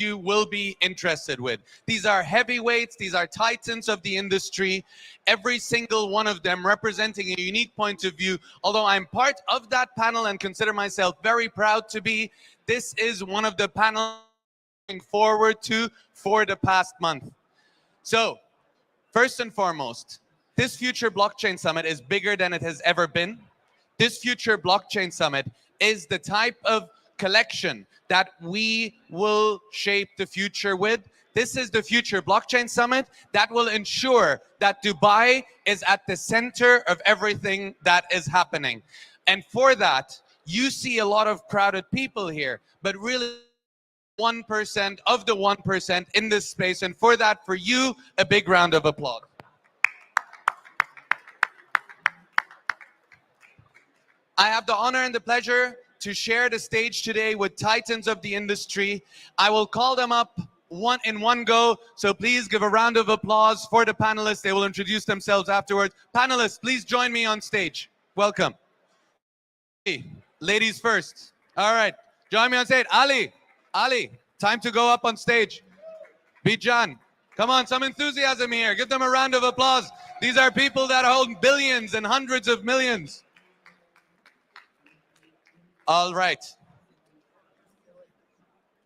you will be interested with. These are heavyweights, these are titans of the industry, every single one of them representing a unique point of view. Although I'm part of that panel and consider myself very proud to be, this is one of the panels I'm looking forward to for the past month. So, first and foremost, this Future Blockchain Summit is bigger than it has ever been. This Future Blockchain Summit is the type of collection that we will shape the future with. This is the Future Blockchain Summit that will ensure that Dubai is at the center of everything that is happening. And for that, you see a lot of crowded people here, but really 1% of the 1% in this space. And for that, for you, a big round of applause. I have the honor and the pleasure to share the stage today with titans of the industry. I will call them up in one go, so please give a round of applause for the panelists. They will introduce themselves afterwards. Panelists, please join me on stage. Welcome. Ladies first. All right, join me on stage. Ali, time to go up on stage. Bijan, come on, some enthusiasm here. Give them a round of applause. These are people that hold billions and hundreds of millions. All right.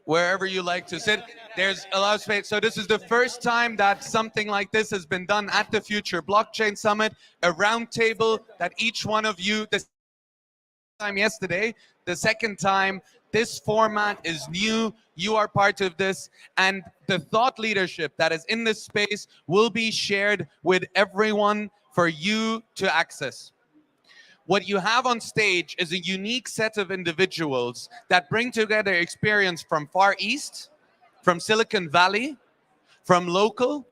Wherever you like to sit, there's a lot of space. So this is the first time that something like this has been done at the Future Blockchain Summit, a round table that each one of you, the time yesterday, the second time, this format is new, you are part of this, and the thought leadership that is in this space will be shared with everyone for you to access. What you have on stage is a unique set of individuals that bring together experience from Far East, from Silicon Valley, from local,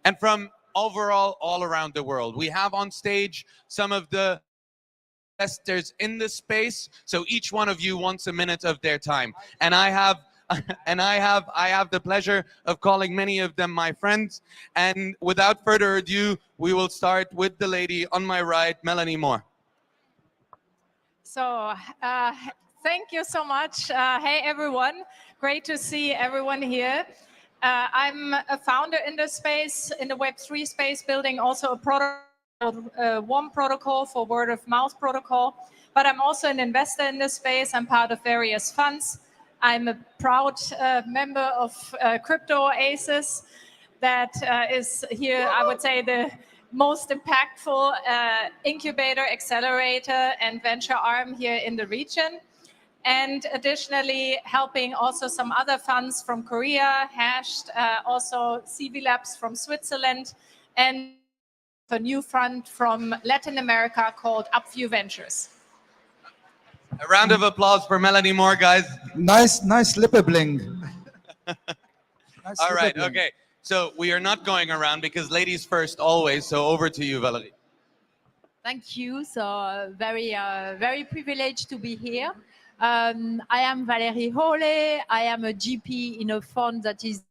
and from overall all around the world. We have on stage some of the investors in this space, so each one of you wants a minute of their time. And I have the pleasure of calling many of them my friends. And without further ado, we will start with the lady on my right, Melanie Moore. So thank you so much. Hey, everyone. Great to see everyone here. I'm a founder in this space, in the Web3 space, building also a protocol, WOM protocol for word of mouth protocol. But I'm also an investor in this space. I'm part of various funds. I'm a proud member of Crypto Oasis that is here, I would say, the most impactful incubator, accelerator, and venture arm here in the region. And additionally, helping also some other funds from Korea, Hashed, also CV Labs from Switzerland, and a new fund from Latin America called Upview Ventures. A round of applause for Melanie Moore, guys. Nice lipper bling. All right, okay. So we are not going around because ladies first always. So over to you, Valerie. Thank you. So very privileged to be here. I am Valérie Hole. I am a GP in a fund that is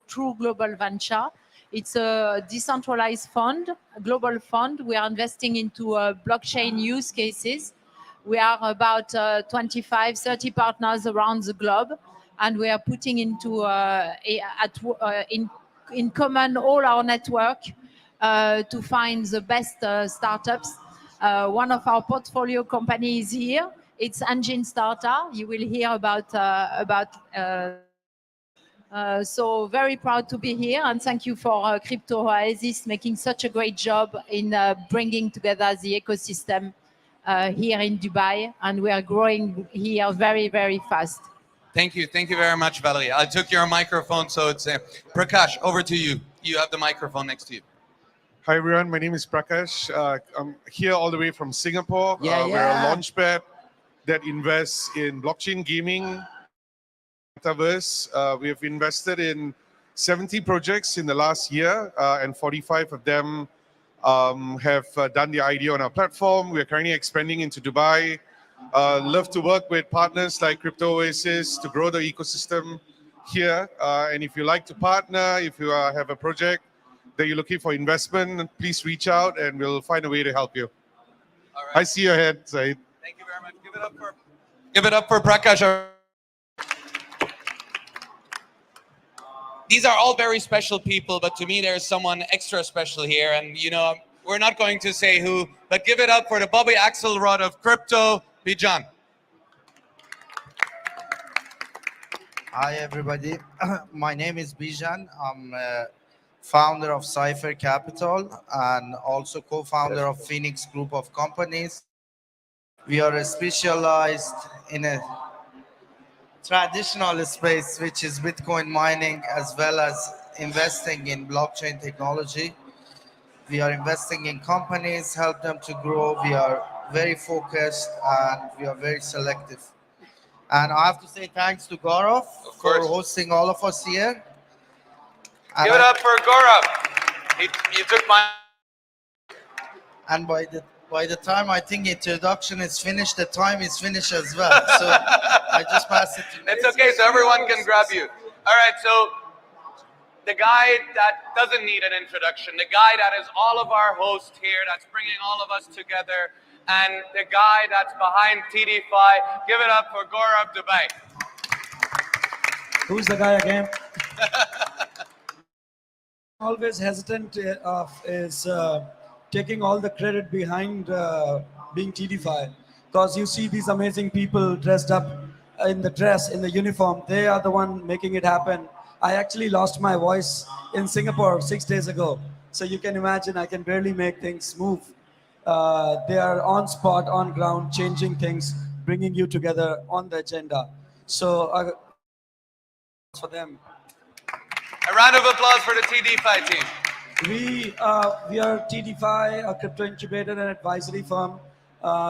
True Global Venture. It's a decentralized fund, a global fund. We are investing into blockchain use cases. We are about 25, 30 partners around the globe, and we are putting into in common all our network to find the best startups. One of our portfolio companies is here. It's Engine Starter. You will hear about so very proud to be here, and thank you for Crypto Oasis making such a great job in bringing together the ecosystem here in Dubai, and we are growing here very, very fast. Thank you very much, Valerie. I took your microphone, so it's Prakash, over to you. You have the microphone next to you. Hi everyone, my name is Prakash. I'm here all the way from Singapore. We're a launchpad that invests in blockchain gaming, metaverse. We have invested in 70 projects in the last year, and 45 of them have done the IDO on our platform. We're currently expanding into Dubai. Love to work with partners like Crypto Oasis to grow the ecosystem here. And if you like to partner, if you have a project that you're looking for investment, please reach out and we'll find a way to help you. All right. I see your head, Said. Thank you very much. Give it up for Prakash. these are all very special people, but to me there's someone extra special here, and you know, we're not going to say who, but give it up for the Bobby Axelrod of crypto, Bijan. Hi, everybody. My name is Bijan. I'm founder of Saqr Capital and also co-founder of Phoenix Group of Companies. We are specialized in a traditional space, which is Bitcoin mining, as well as investing in blockchain technology. We are investing in companies, help them to grow. We are very focused and we are very selective. And I have to say thanks to Gaurav for hosting all of us here. And give it up for Gaurav. He took my... And by the time I think introduction is finished, the time is finished as well. So I just pass it to you. It's okay, so everyone can grab you. All right, so the guy that doesn't need an introduction, the guy that is all of our hosts here, that's bringing all of us together, and the guy that's behind TDeFi, give it up for Gaurav Dubai. Who's the guy again? Always hesitant is taking all the credit behind being TDeFi, because you see these amazing people dressed up in the dress, in the uniform. They are the one making it happen. I actually lost my voice in Singapore 6 days ago. So you can imagine I can barely make things move. They are on spot, on ground, changing things, bringing you together on the agenda. So for them. A round of applause for the TDeFi team. We are TDeFi, a crypto incubator and advisory firm.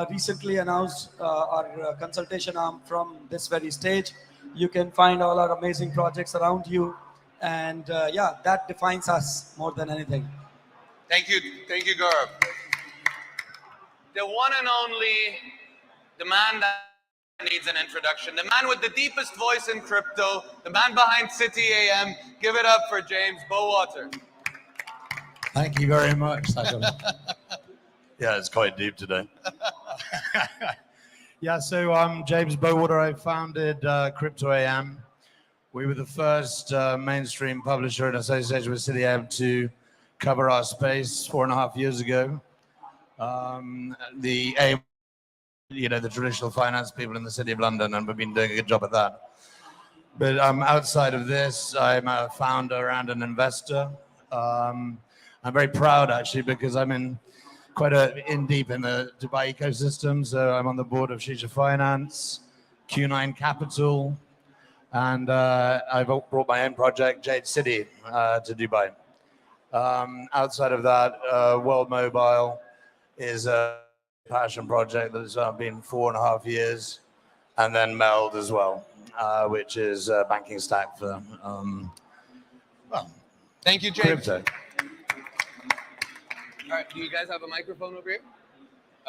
Recently announced our consultation arm from this very stage. You can find all our amazing projects around you. And yeah, that defines us more than anything. Thank you, Gaurav. The one and only, the man that needs an introduction, the man with the deepest voice in crypto, the man behind City AM. Give it up for James Bowater. Thank you very much, Saqr. Yeah, it's quite deep today. Yeah, so I'm James Bowater. I founded Crypto AM. We were the first mainstream publisher in association with City AM to cover our space 4.5 years ago. The aim, the traditional finance people in the City of London, and we've been doing a good job at that. But outside of this, I'm a founder and an investor. I'm very proud, actually, because I'm in deep in the Dubai ecosystem. So I'm on the board of Shisha Finance, Q9 Capital, and I've brought my own project, Jade City, to Dubai. Outside of that, World Mobile is a passion project that's been 4.5 years, and then Meld as well, which is a banking stack for thank you, James. crypto. All right, do you guys have a microphone over here?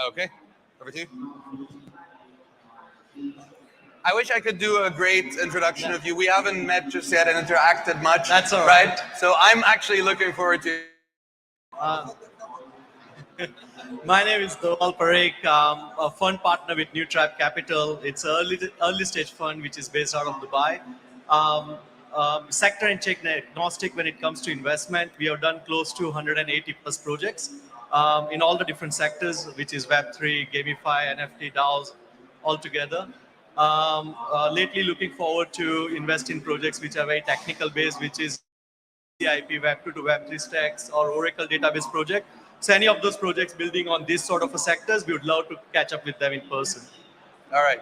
Okay, over to you. I wish I could do a great introduction of you. We haven't met just yet and interacted much. That's all right. So I'm actually looking forward to... My name is Dawal Parikh. I'm a fund partner with New Tribe Capital. It's an early stage fund which is based out of Dubai. Sector and check agnostic when it comes to investment. We have done close to 180 plus projects in all the different sectors, which is Web3, GameFi, NFT, DAOs, all together. Lately looking forward to invest in projects which are very technical based, which is IP Web2 to Web3 stacks or Oracle database project. So any of those projects building on this sort of a sectors, we would love to catch up with them in person. All right.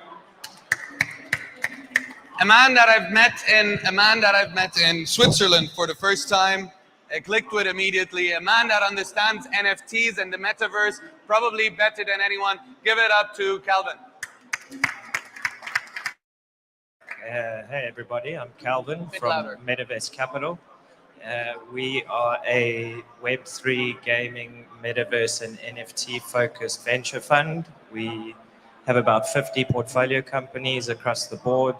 A man that I've met in Switzerland for the first time. I clicked with immediately. A man that understands NFTs and the metaverse probably better than anyone. Give it up to Calvin. Hey everybody, I'm Calvin from louder. Metaverse Capital. We are a Web3 gaming, metaverse and NFT focused venture fund. We have about 50 portfolio companies across the board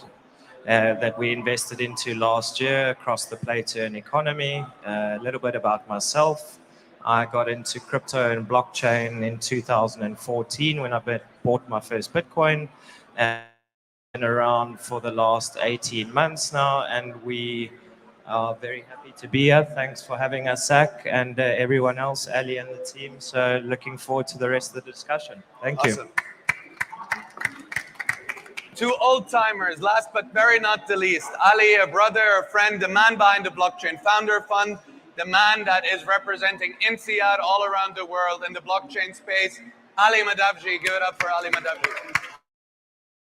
that we invested into last year across the play to earn economy. A little bit about myself. I got into crypto and blockchain in 2014 when I bought my first Bitcoin. And around for the last 18 months now, and we Very happy to be here. Thanks for having us, Saqr, and everyone else, Ali and the team. So looking forward to the rest of the discussion. Thank you. Awesome. Two old timers, last but very not the least. Ali, a brother, a friend, the man behind the Blockchain Founder Fund, the man that is representing INSEAD all around the world in the blockchain space. Ali Madavji, give it up for Ali Madavji.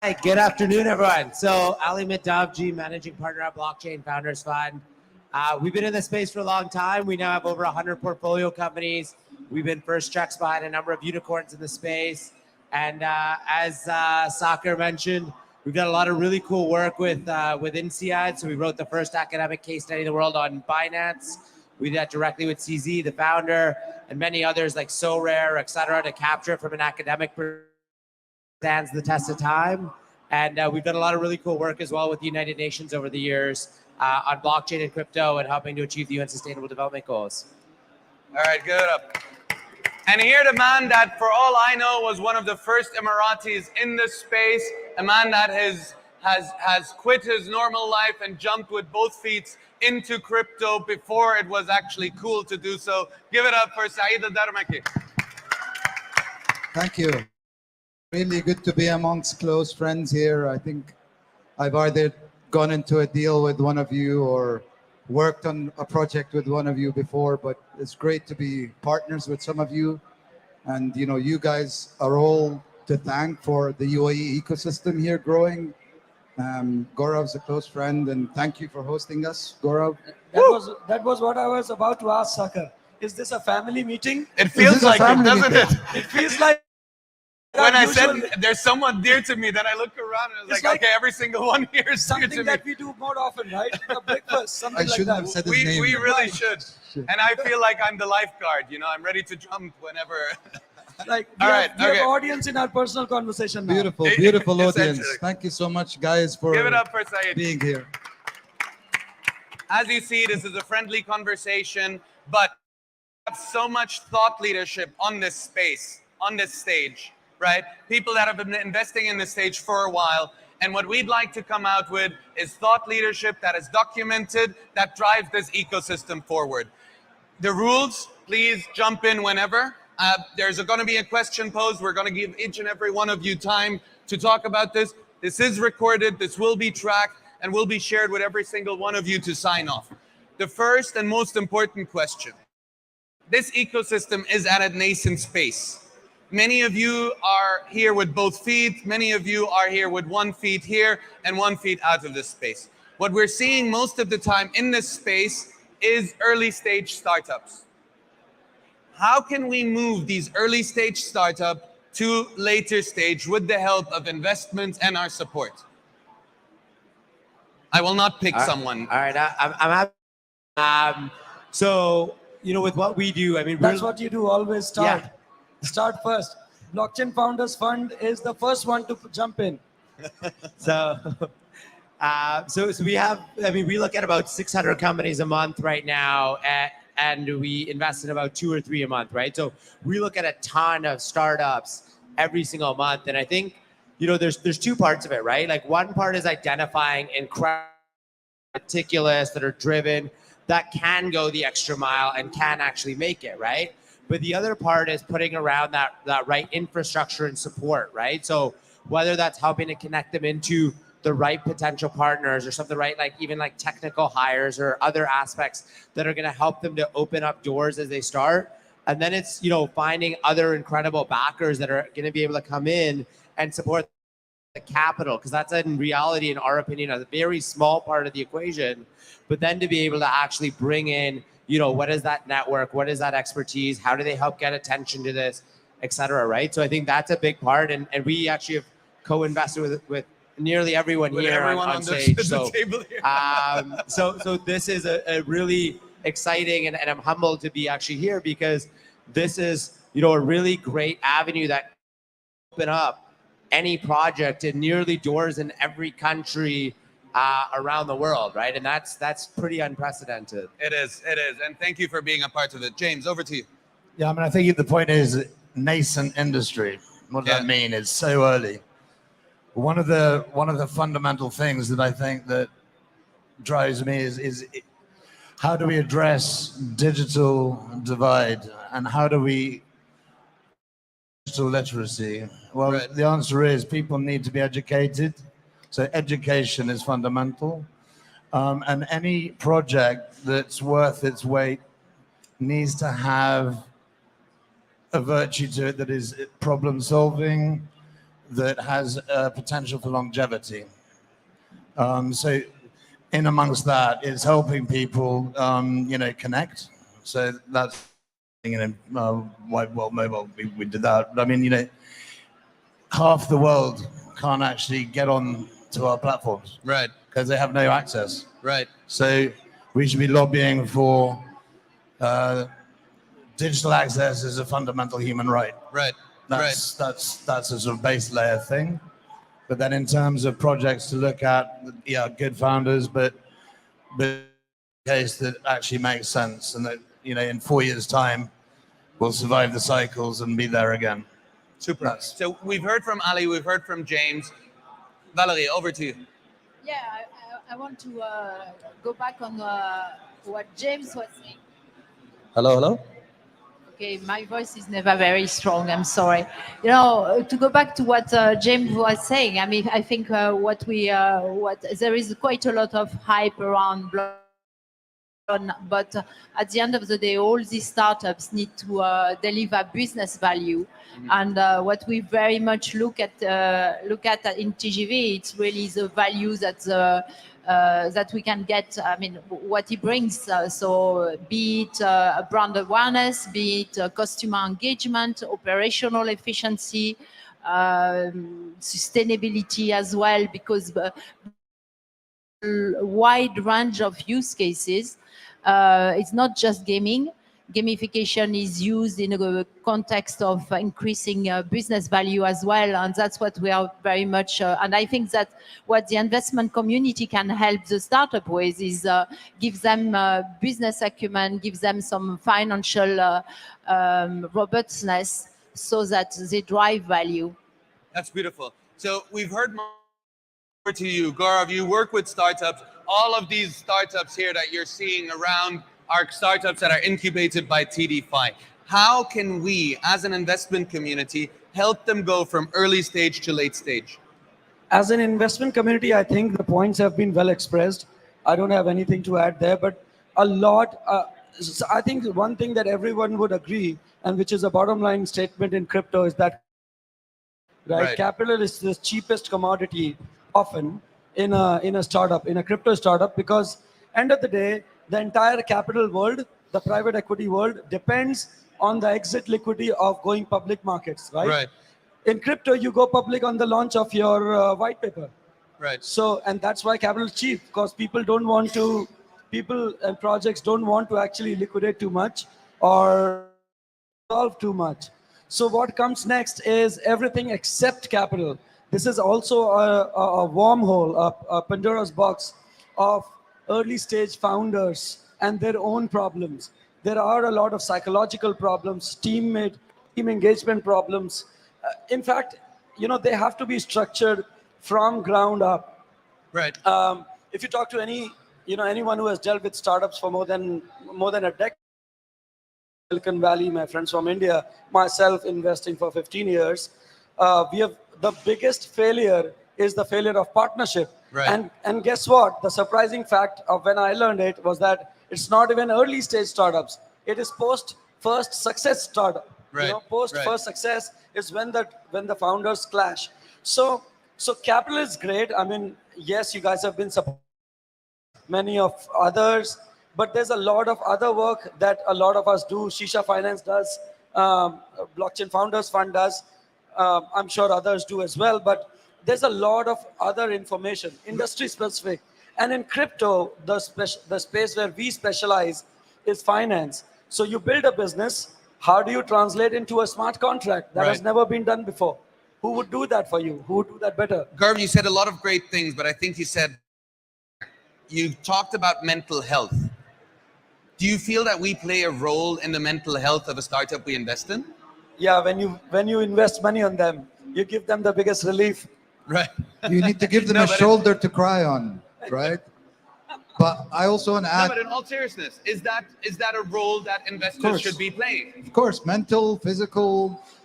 Hi, good afternoon, everyone. So Ali Madavji, managing partner at Blockchain Founders Fund. We've been in this space for a long time. We now have over 100 portfolio companies. We've been first checks behind a number of unicorns in the space. And as Saqr mentioned, we've done a lot of really cool work with INSEAD. So we wrote the first academic case study in the world on Binance. We did that directly with CZ, the founder, and many others like SoRare, et cetera, to capture it from an academic perspective. Stands the test of time. And we've done a lot of really cool work as well with the United Nations over the years on blockchain and crypto and helping to achieve the UN Sustainable Development Goals. All right, give it up. And here the man that, for all I know, was one of the first Emiratis in this space, a man that has quit his normal life and jumped with both feet into crypto before it was actually cool to do so. Give it up for Saeed Al-Darmaki. Thank you. Really good to be amongst close friends here. I think I've either gone into a deal with one of you or worked on a project with one of you before, but it's great to be partners with some of you. And you know, you guys are all to thank for the UAE ecosystem here growing. Gaurav's a close friend, and thank you for hosting us, Gaurav. That was what I was about to ask, Saqr. Is this a family meeting? It feels like it, doesn't it? It feels like when I said there's someone dear to me, then I look around and I was like, okay, every single one here is dear to me. Something that we do more often, right? A breakfast, something like that. Have said his name. We really should. And I feel like I'm the lifeguard, you know, I'm ready to jump whenever. Like, we have audience in our personal conversation now. Beautiful, beautiful audience. Thank you so much, guys, for Give it up for Saeed. being here. As you see, this is a friendly conversation, but so much thought leadership on this space, on this stage, right? People that have been investing in this stage for a while. And what we'd like to come out with is thought leadership that is documented, that drives this ecosystem forward. The rules, please jump in whenever. There's going to be a question posed. We're going to give each and every one of you time to talk about this. This is recorded. This will be tracked and will be shared with every single one of you to sign off. The first and most important question. This ecosystem is at a nascent space. Many of you are here with both feet. Many of you are here with 1 foot here and 1 foot out of this space. What we're seeing most of the time in this space is early stage startups. How can we move these early stage startups to later stage with the help of investments and our support? I will not pick someone. All right, I'm happy. So, you know, with what we do, I mean, that's what you do, always start. Yeah. Start first. Blockchain Founders Fund is the first one to jump in. So we have, I mean, we look at about 600 companies a month right now, and we invest in about 2 or 3 a month, right? So we look at a ton of startups every single month. And I think, you know, there's 2 parts of it, right? Like, one part is identifying incredible, meticulous, that are driven, that can go the extra mile and can actually make it, right? But the other part is putting around that right infrastructure and support, right? So whether that's helping to connect them into the right potential partners or something, right? Like even like technical hires or other aspects that are going to help them to open up doors as they start. And then it's, you know, finding other incredible backers that are going to be able to come in and support the capital, because that's in reality, in our opinion, a very small part of the equation. But then to be able to actually bring in, you know, what is that network? What is that expertise? How do they help get attention to this, et cetera, right? So I think that's a big part. And we actually have co-invested with nearly everyone here on stage. So this is a really exciting, and I'm humbled to be actually here, because this is, you know, a really great avenue that can open up any project in nearly doors in every country around the world, right? And that's pretty unprecedented. It is, and thank you for being a part of it. James, over to you. Yeah, I mean, I think the point is nascent industry. What does that mean? It's so early. One of the fundamental things that I think that drives me is how do we address digital divide and how do we digital literacy? Well, Right. the answer is people need to be educated. So education is fundamental. And any project that's worth its weight needs to have a virtue to it that is problem solving, that has potential for longevity. So in amongst that is helping people, connect. So that's, white world mobile, we did that. But I mean, half the world can't actually get on to our platforms. Right. Because they have no access. Right. So we should be lobbying for digital access as a fundamental human right. Right. That's a sort of base layer thing. But then in terms of projects to look at, yeah, good founders, but case that actually makes sense and that, in 4 years' time, we'll survive the cycles and be there again. Super. So we've heard from Ali, we've heard from James. Valerie, over to you. Yeah, I want to go back on what James was saying. Hello. Okay, my voice is never very strong. I'm sorry. To go back to what James was saying. I mean, I think what there is quite a lot of hype around blockchain, but at the end of the day, all these startups need to deliver business value. Mm-hmm. And what we very much look at in TGV, it's really the value that we can get. I mean, what it brings. So be it brand awareness, be it customer engagement, operational efficiency, sustainability as well, because wide range of use cases. It's not just gaming. Gamification is used in a context of increasing business value as well, and that's what we are very much. And I think that what the investment community can help the startup with is give them business acumen, give them some financial robustness, so that they drive value. That's beautiful. So we've heard more to you, Gaurav. You work with startups. All of these startups here that you're seeing around are startups that are incubated by TDeFi. How can we, as an investment community, help them go from early stage to late stage? As an investment community, I think the points have been well expressed. I don't have anything to add there, but a lot, I think one thing that everyone would agree, and which is a bottom line statement in crypto, is that right? Capital is the cheapest commodity often in a startup, in a crypto startup, because end of the day, the entire capital world, the private equity world, depends on the exit liquidity of going public markets, right? Right. In crypto, you go public on the launch of your white paper. Right. So, and that's why capital is cheap, because people and projects don't want to actually liquidate too much or solve too much. So what comes next is everything except capital. This is also a wormhole, a Pandora's box of early stage founders and their own problems. There are a lot of psychological problems, team engagement problems. In fact, they have to be structured from ground up. Right. If you talk to anyone who has dealt with startups for more than a decade, Silicon Valley, my friends from India, myself investing for 15 years, the biggest failure is the failure of partnership. Right. And guess what? The surprising fact of when I learned it was that it's not even early stage startups. It is post first success startup. Right. Post first success is when the founders clash. So capital is great. I mean, yes, you guys have been supporting many of others, but there's a lot of other work that a lot of us do. Shisha Finance does, Blockchain Founders Fund does. I'm sure others do as well, but there's a lot of other information, industry specific. And in crypto, the space where we specialize is finance. So you build a business, how do you translate into a smart contract? That has never been done before. Who would do that for you? Who would do that better? Gaurav, you said a lot of great things, but I think you talked about mental health. Do you feel that we play a role in the mental health of a startup we invest in? Yeah, when you invest money on them, you give them the biggest relief. Right. You need to give them a shoulder to cry on, right? But I also want to No, add, but in all seriousness, is that a role that investors should be playing? of course, mental, physical,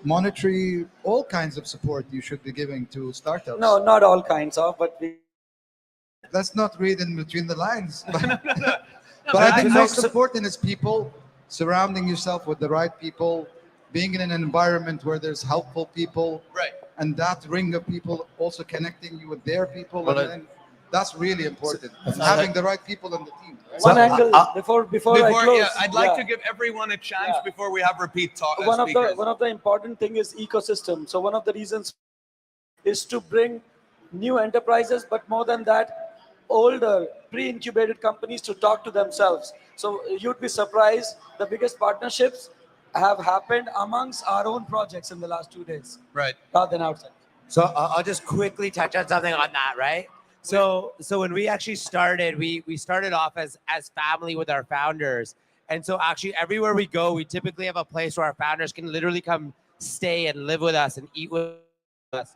monetary, all kinds of support you should be giving to startups. No, not all kinds of, but we. Let's not read in between the lines. But, No, but I think so- most important is people, surrounding yourself with the right people, being in an environment where there's helpful people, Right. and that ring of people also connecting you with their people, Well, and then that's really important. And so- having the right people on the team. One angle before I close. Yeah, I'd like to give everyone a chance before we have repeat talk. One speakers. of the important thing is ecosystem. So one of the reasons is to bring new enterprises, but more than that, older pre-incubated companies to talk to themselves. So you'd be surprised, the biggest partnerships have happened amongst our own projects in the last 2 days, Right. rather than outside. So I'll just quickly touch on something on that, right? So when we actually started, we started off as family with our founders. And so actually everywhere we go, we typically have a place where our founders can literally come stay and live with us and eat with us.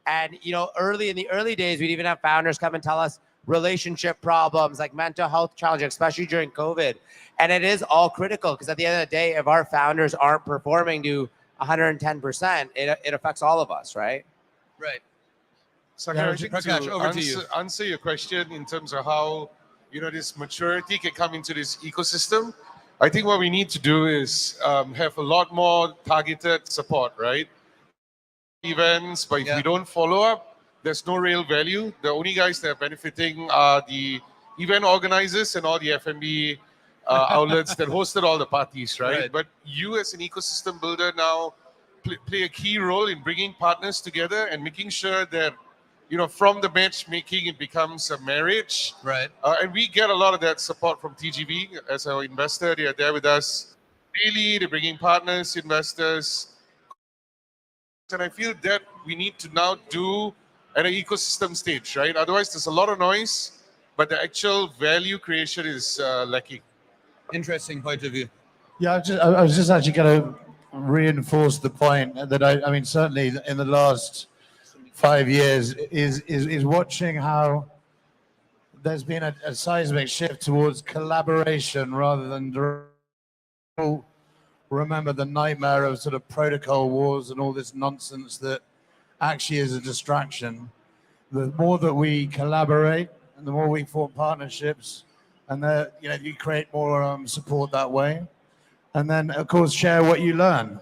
And in the early days, we'd even have founders come and tell us relationship problems, like mental health challenges, especially during COVID. And it is all critical because at the end of the day, if our founders aren't performing to 110%, it affects all of us, right? Right. Saqr, I think Prakash, to over to you. answer your question in terms of how this maturity can come into this ecosystem, I think what we need to do is have a lot more targeted support, right? Events, but if we don't follow up, there's no real value. The only guys that are benefiting are the event organizers and all the F&B outlets that hosted all the parties, right? But you as an ecosystem builder now play a key role in bringing partners together and making sure that from the matchmaking, it becomes a marriage. Right. And we get a lot of that support from TGV as our investor. They are there with us daily. They're bringing partners, investors. And I feel that we need to now do at an ecosystem stage, right? Otherwise, there's a lot of noise, but the actual value creation is lacking. Interesting point of view. Yeah, I was just actually going to reinforce the point that I mean, certainly in the last 5 years is watching how there's been a seismic shift towards collaboration rather than remember the nightmare of sort of protocol wars and all this nonsense that actually is a distraction. The more that we collaborate and the more we form partnerships, and that you create more support that way, and then of course share what you learn.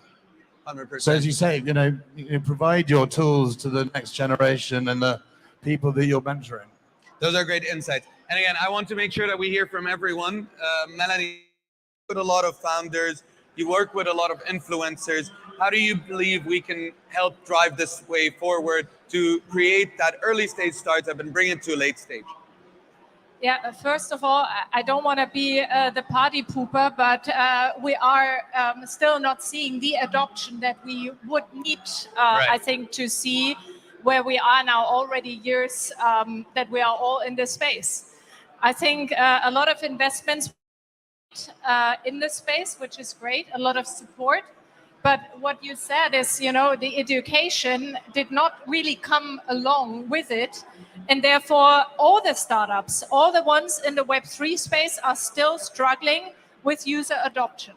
100%. So as you say, you provide your tools to the next generation and the people that you're mentoring. Those are great insights. And again, I want to make sure that we hear from everyone. Melanie, you work with a lot of founders, you work with a lot of influencers. How do you believe we can help drive this way forward to create that early stage startup and bring it to a late stage? Yeah, first of all, I don't want to be the party pooper, but we are still not seeing the adoption that we would need, I think, to see where we are now already years that we are all in this space. I think a lot of investments in this space, which is great, a lot of support. But what you said is, the education did not really come along with it. And therefore, all the startups, all the ones in the Web3 space are still struggling with user adoption.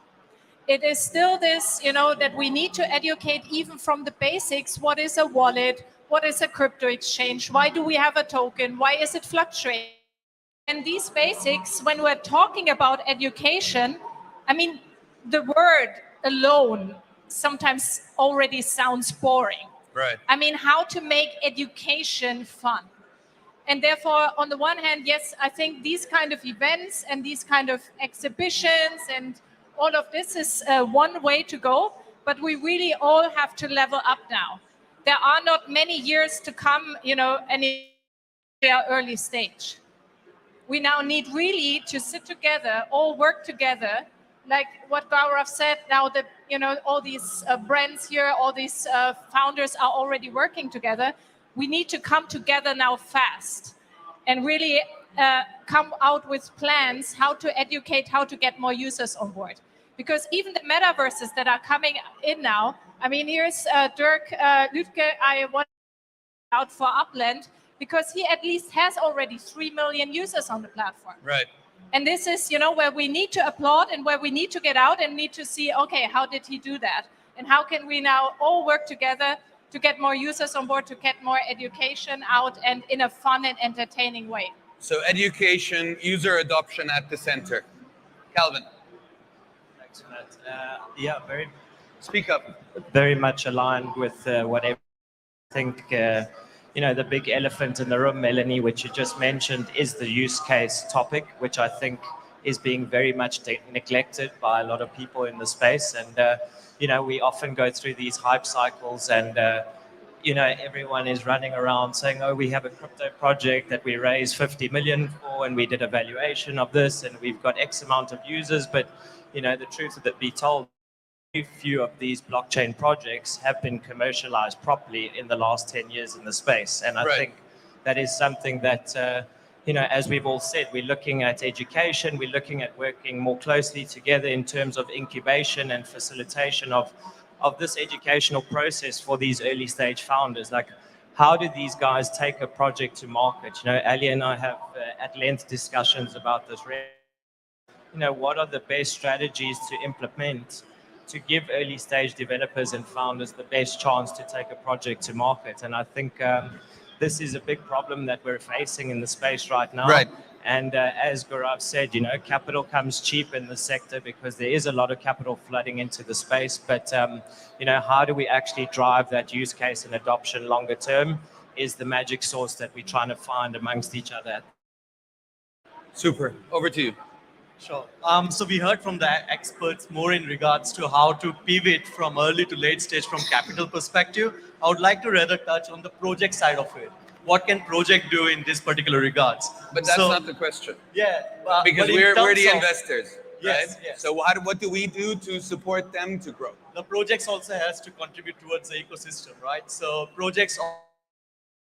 It is still this, that we need to educate even from the basics. What is a wallet? What is a crypto exchange? Why do we have a token? Why is it fluctuating? And these basics, when we're talking about education, I mean, the word alone sometimes already sounds boring. Right. I mean, how to make education fun. And therefore, on the one hand, yes, I think these kind of events and these kind of exhibitions and all of this is one way to go, but we really all have to level up now. There are not many years to come, and we are early stage. We now need really to sit together, all work together, like what Gaurav said. Now that all these brands here, all these founders are already working together. We need to come together now fast, and really come out with plans how to educate, how to get more users on board. Because even the metaverses that are coming in now. I mean, here's Dirk Lütke. I want out for Upland. because he at least has already 3 million users on the platform. Right. And this is, where we need to applaud and where we need to get out and need to see, okay, how did he do that? And how can we now all work together to get more users on board, to get more education out and in a fun and entertaining way? So education, user adoption at the center. Calvin. Thanks for that. Yeah, Speak up. very much aligned with what I think, the big elephant in the room, Melanie, which you just mentioned, is the use case topic, which I think is being very much neglected by a lot of people in the space. And, we often go through these hype cycles and, everyone is running around saying, oh, we have a crypto project that we raised 50 million for, and we did a valuation of this, and we've got X amount of users. But, the truth of it be told, few of these blockchain projects have been commercialized properly in the last 10 years in the space. And I think that is something that, as we've all said, we're looking at education, we're looking at working more closely together in terms of incubation and facilitation of this educational process for these early stage founders. Like, how do these guys take a project to market? Ali and I have at length discussions about this. What are the best strategies to implement to give early stage developers and founders the best chance to take a project to market? And I think this is a big problem that we're facing in the space right now. Right. And as Gaurav said, capital comes cheap in the sector because there is a lot of capital flooding into the space. But, how do we actually drive that use case and adoption longer term is the magic sauce that we're trying to find amongst each other. Super. Over to you. Sure. So we heard from the experts more in regards to how to pivot from early to late stage from capital perspective. I would like to rather touch on the project side of it. What can project do in this particular regards? But that's not the question. Yeah. Because but we're the investors. Yes, right? yes. So what do we do to support them to grow? The projects also has to contribute towards the ecosystem, right? So projects on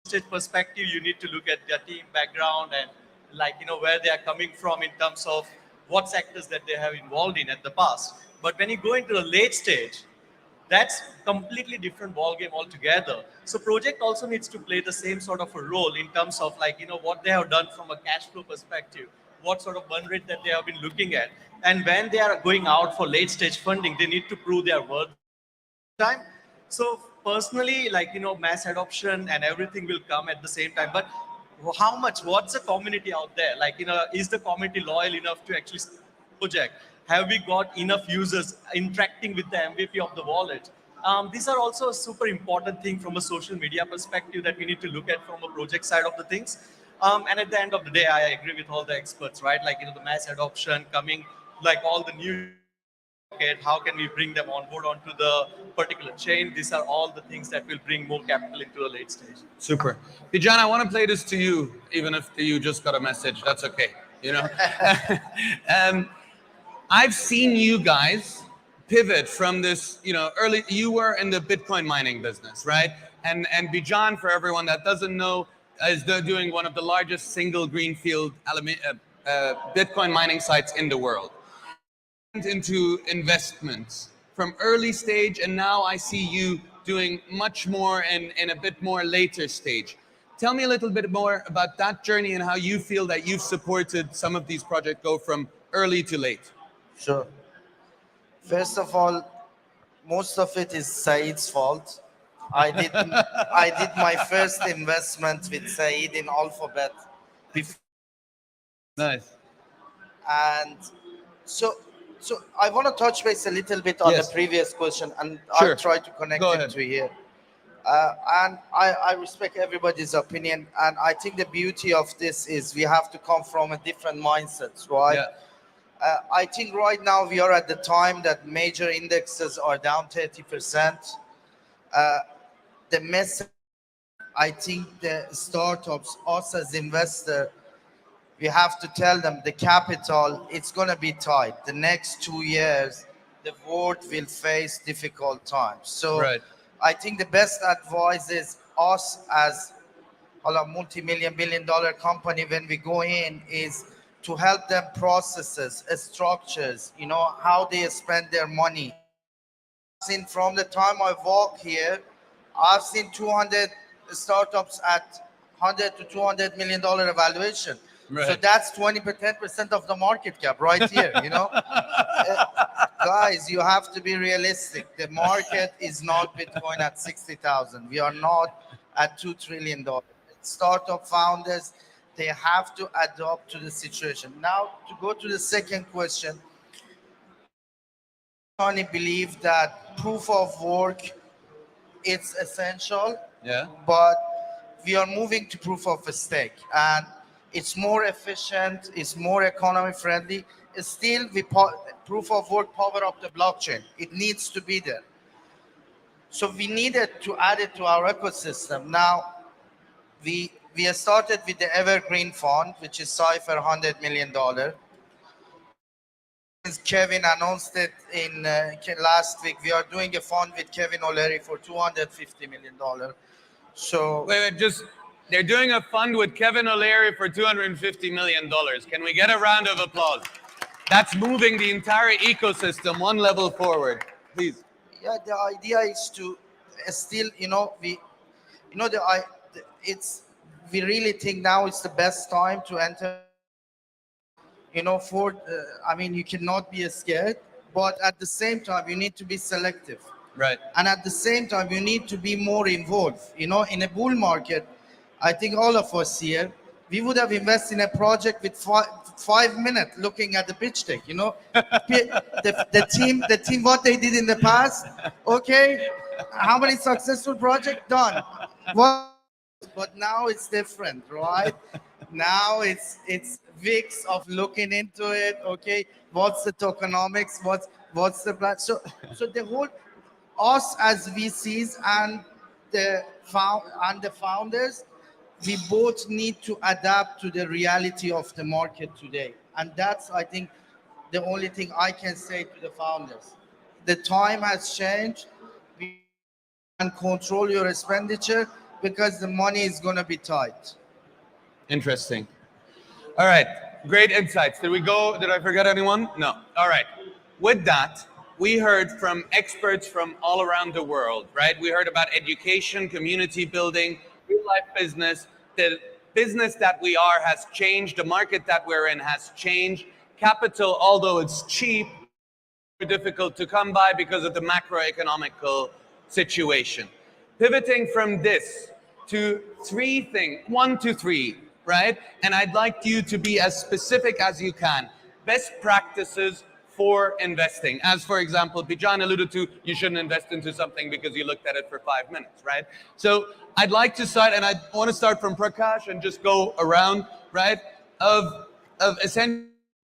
stage perspective, you need to look at their team background and where they are coming from in terms of what sectors that they have involved in at the past. But when you go into the late stage, that's completely different ballgame altogether. So project also needs to play the same sort of a role in terms of what they have done from a cash flow perspective, what sort of burn rate that they have been looking at. And when they are going out for late stage funding, they need to prove their worth time. So personally, mass adoption and everything will come at the same time. But how much, what's the community out there? Is the community loyal enough to actually project? Have we got enough users interacting with the MVP of the wallet? These are also a super important thing from a social media perspective that we need to look at from a project side of the things. And at the end of the day, I agree with all the experts, right? The mass adoption coming, all the new how can we bring them on board onto the particular chain? These are all the things that will bring more capital into the late stage. Super. Bijan, I want to play this to you, even if you just got a message. That's okay. I've seen you guys pivot from this, early, you were in the Bitcoin mining business, right? And Bijan, for everyone that doesn't know, is doing one of the largest single greenfield Bitcoin mining sites in the world. Into investments from early stage, and now I see you doing much more in a bit more later stage. Tell me a little bit more about that journey and how you feel that you've supported some of these projects go from early to late. Sure. First of all, most of it is Saeed's fault. I did my first investment with Saeed in Alphabet before. Nice. And so I want to touch base a little bit on the previous question, and I'll try to connect it to here. And I respect everybody's opinion, and I think the beauty of this is we have to come from a different mindset, right? Yeah. I think right now we are at the time that major indexes are down 30%. The message, I think the startups, us as investor, we have to tell them the capital, it's going to be tight. The next 2 years, the world will face difficult times. So I think the best advice is us as a multi-million, billion-dollar company, when we go in, is to help them processes, structures, how they spend their money. From the time I walk here, I've seen 200 startups at $100 to $200 million evaluation. Right. So that's 10% of the market cap right here, you know? Guys, you have to be realistic. The market is not Bitcoin at 60,000. We are not at $2 trillion. Startup founders, they have to adapt to the situation. Now, to go to the second question, I believe that proof of work it's essential, but we are moving to proof of stake, and it's more efficient, it's more economy friendly. Still, proof of work power up the blockchain. It needs to be there. So we needed to add it to our ecosystem. Now, we have started with the Evergreen Fund, which is Saqr $100 million. Since Kevin announced it in last week, we are doing a fund with Kevin O'Leary for $250 million. So wait, they're doing a fund with Kevin O'Leary for $250 million. Can we get a round of applause? That's moving the entire ecosystem one level forward, please. Yeah, the idea is to still, we really think now it's the best time to enter. You cannot be scared, but at the same time, you need to be selective. Right. And at the same time, you need to be more involved. In a bull market, I think all of us here, we would have invested in a project with 5 minutes looking at the pitch deck. The team, what they did in the past. Okay, how many successful projects done? But now it's different, right? Now it's weeks of looking into it. Okay, what's the tokenomics? What's the plan? So the whole us as VCs and the founders, we both need to adapt to the reality of the market today, and that's, I think, the only thing I can say to the founders. The time has changed. We can control your expenditure because the money is going to be tight. Interesting. All right, great insights. Did I forget anyone? No. All right. With that, we heard from experts from all around the world, right? We heard about education, community building, real life business. The business that we are has changed. The market that we're in has changed. Capital, although it's cheap, difficult to come by because of the macroeconomical situation. Pivoting from this to one to three, right? And I'd like you to be as specific as you can. Best practices for investing. As for example, Bijan alluded to, you shouldn't invest into something because you looked at it for 5 minutes, right? So I'd like to start, and I want to start from Prakash and just go around, right? Of essentially,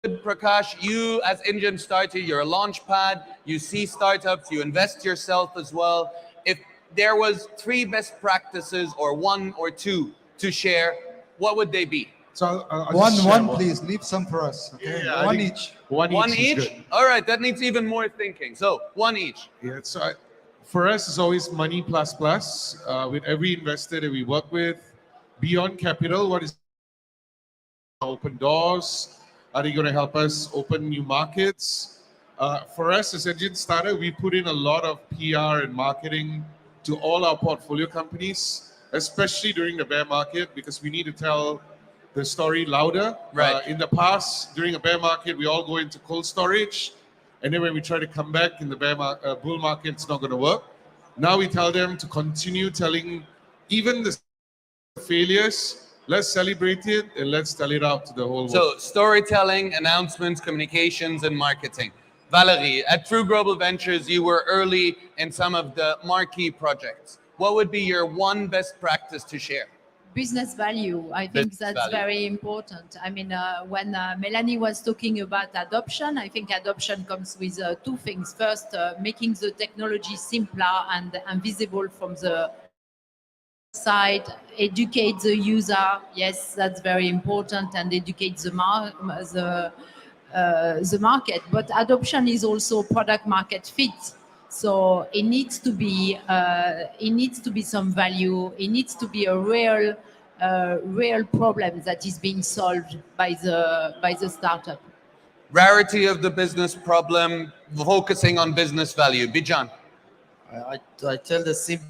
Prakash, you as Indian starter, you're a launch pad, you see startups, you invest yourself as well. If there was 3 best practices or 1 or 2 to share, what would they be? So one, please. Leave some for us. Okay? Yeah, one each. One each? All right, that needs even more thinking. So 1 each. Yeah, so for us, it's always money plus plus. With every investor that we work with, beyond capital, what is open doors? Are they going to help us open new markets? For us as Engine Starter, we put in a lot of PR and marketing to all our portfolio companies, especially during the bear market, because we need to tell the story louder. Right. In the past, during a bear market, we all go into cold storage, and then when we try to come back in the bull market, it's not going to work. Now we tell them to continue telling even the failures. Let's celebrate it and let's tell it out to the whole world. So storytelling, announcements, communications, and marketing. Valerie, at True Global Ventures, you were early in some of the marquee projects. What would be your 1 best practice to share? Business value. I think that's very important. I mean, when Melanie was talking about adoption, I think adoption comes with 2 things. First, making the technology simpler and visible from the side, educate the user. Yes, that's very important, and educate the market. But adoption is also product market fit. So it needs to be some value. It needs to be a real problem that is being solved by the startup. Rarity of the business problem, focusing on business value. Bijan. I tell the simple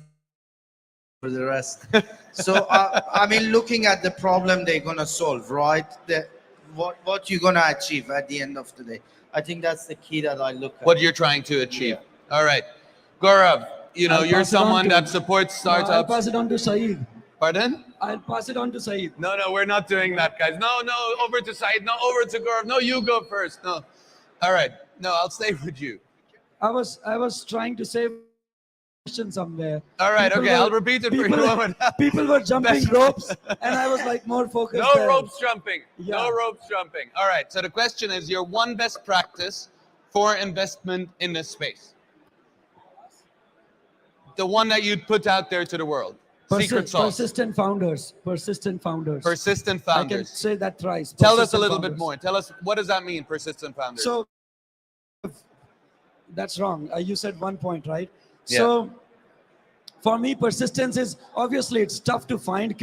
for the rest. So I mean, looking at the problem they're gonna solve, right? What you're gonna achieve at the end of the day. I think that's the key that I look at. What you're trying to achieve. All right, Gaurav, you know, I'll you're pass it on someone to- that supports No, I'll startups. pass it on to Saeed. Pardon? I'll pass it on to Saeed. No, we're not doing that, guys. No, over to Said. No, over to Gaurav. No, you go first. No. All right. No, I'll stay with you. I was trying to say question somewhere. All right, People okay, were- I'll repeat it for you. People were jumping ropes, and I was like more focused. No there. ropes jumping. Yeah. No ropes jumping. All right, so the question is your one best practice for investment in this space. The one that you'd put out there to the world. Secret sauce. Persistent founders. Persistent founders. Persistent I can founders. say that thrice. Tell us a Persistent little bit founders. more. Tell us, what does that mean, persistent founders? So that's wrong. You said 1 point, right? Yeah. So for me, persistence is obviously it's tough to find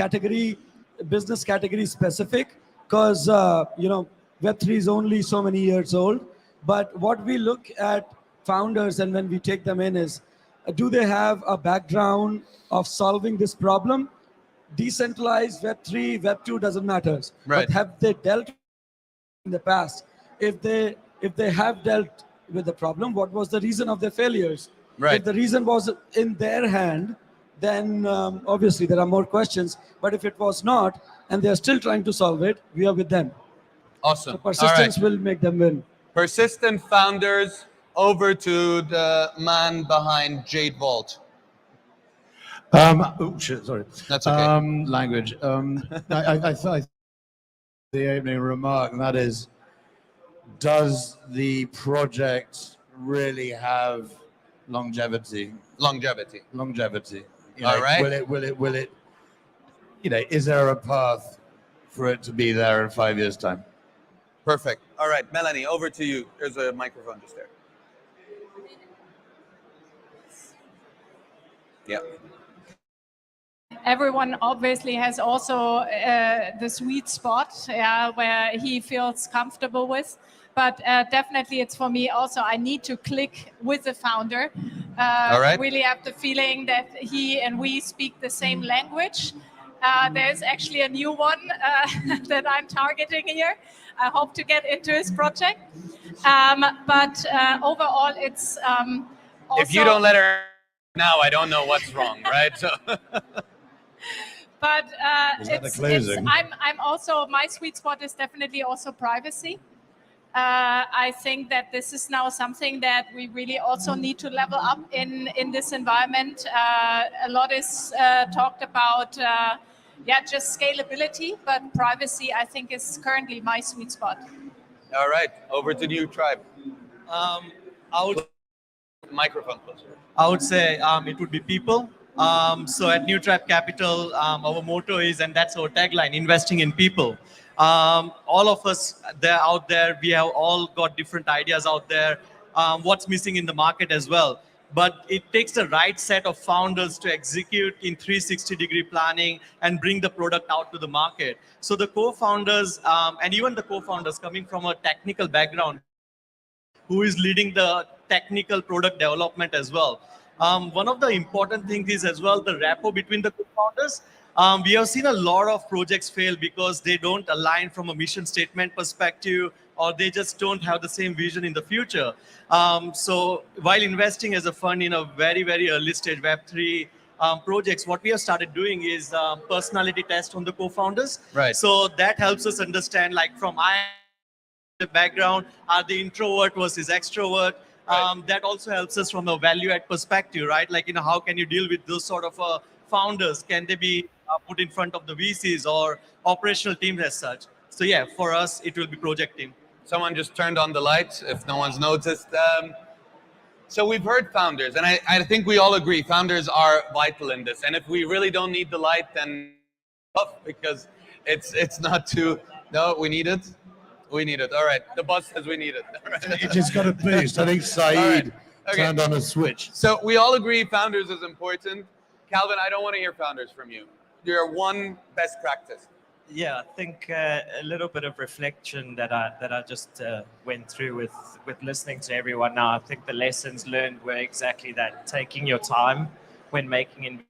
business category specific, because Web3 is only so many years old. But what we look at founders and when we take them in is, do they have a background of solving this problem? Decentralized, Web3, Web2 doesn't matter. Right. But have they dealt in the past? If they have dealt with the problem, what was the reason of their failures? Right. If the reason was in their hand, then obviously there are more questions. But if it was not, and they're still trying to solve it, we are with them. Awesome. So persistence All right. will make them win. Persistent founders, over to the man behind Jade Vault. Oh shit! Sorry. That's okay. Language. I thought the opening remark, and that is, does the project really have longevity? Longevity. Longevity. All right. Will it? Is there a path for it to be there in 5 years' time? Perfect. All right, Melanie, over to you. There's a microphone just there. Yeah. Everyone obviously has also the sweet spot where he feels comfortable with. But definitely it's for me also, I need to click with the founder. All right. Really have the feeling that he and we speak the same language. There's actually a new one that I'm targeting here. I hope to get into his project. But overall, it's also... If you don't let her now, I don't know what's wrong, right? So. But closing? I'm also, my sweet spot is definitely also privacy. I think that this is now something that we really also need to level up in this environment. A lot is talked about, just scalability, but privacy, I think, is currently my sweet spot. All right, over to you, Tribe. I would Microphone closer. I would say it would be people. So at New Tribe Capital, our motto is, and that's our tagline, investing in people. All of us out there, we have all got different ideas out there, what's missing in the market as well. But it takes the right set of founders to execute in 360-degree planning and bring the product out to the market. So the co-founders, and even the co-founders coming from a technical background, who is leading the technical product development as well. One of the important things is as well the rapport between the co-founders. We have seen a lot of projects fail because they don't align from a mission statement perspective, or they just don't have the same vision in the future. So while investing as a fund in a very, very early stage Web3 projects, what we have started doing is personality test on the co-founders. Right. So that helps us understand, like from the background, are they introvert versus extrovert? Right. That also helps us from a value add perspective, right? Like, how can you deal with those sort of founders? Can they be put in front of the VCs or operational teams as such? So yeah, for us, it will be project team. Someone just turned on the lights, if no one's noticed. So we've heard founders, and I think we all agree founders are vital in this. And if we really don't need the light, then off, because it's not too, no, we need it. We need it. All right. The boss says we need it. All right. It just got a boost. I think Saeed right. Okay. turned on a switch. So we all agree founders is important. Calvin, I don't want to hear founders from you. Your one best practice. Yeah, I think a little bit of reflection that I just went through with listening to everyone now. I think the lessons learned were exactly that: taking your time when making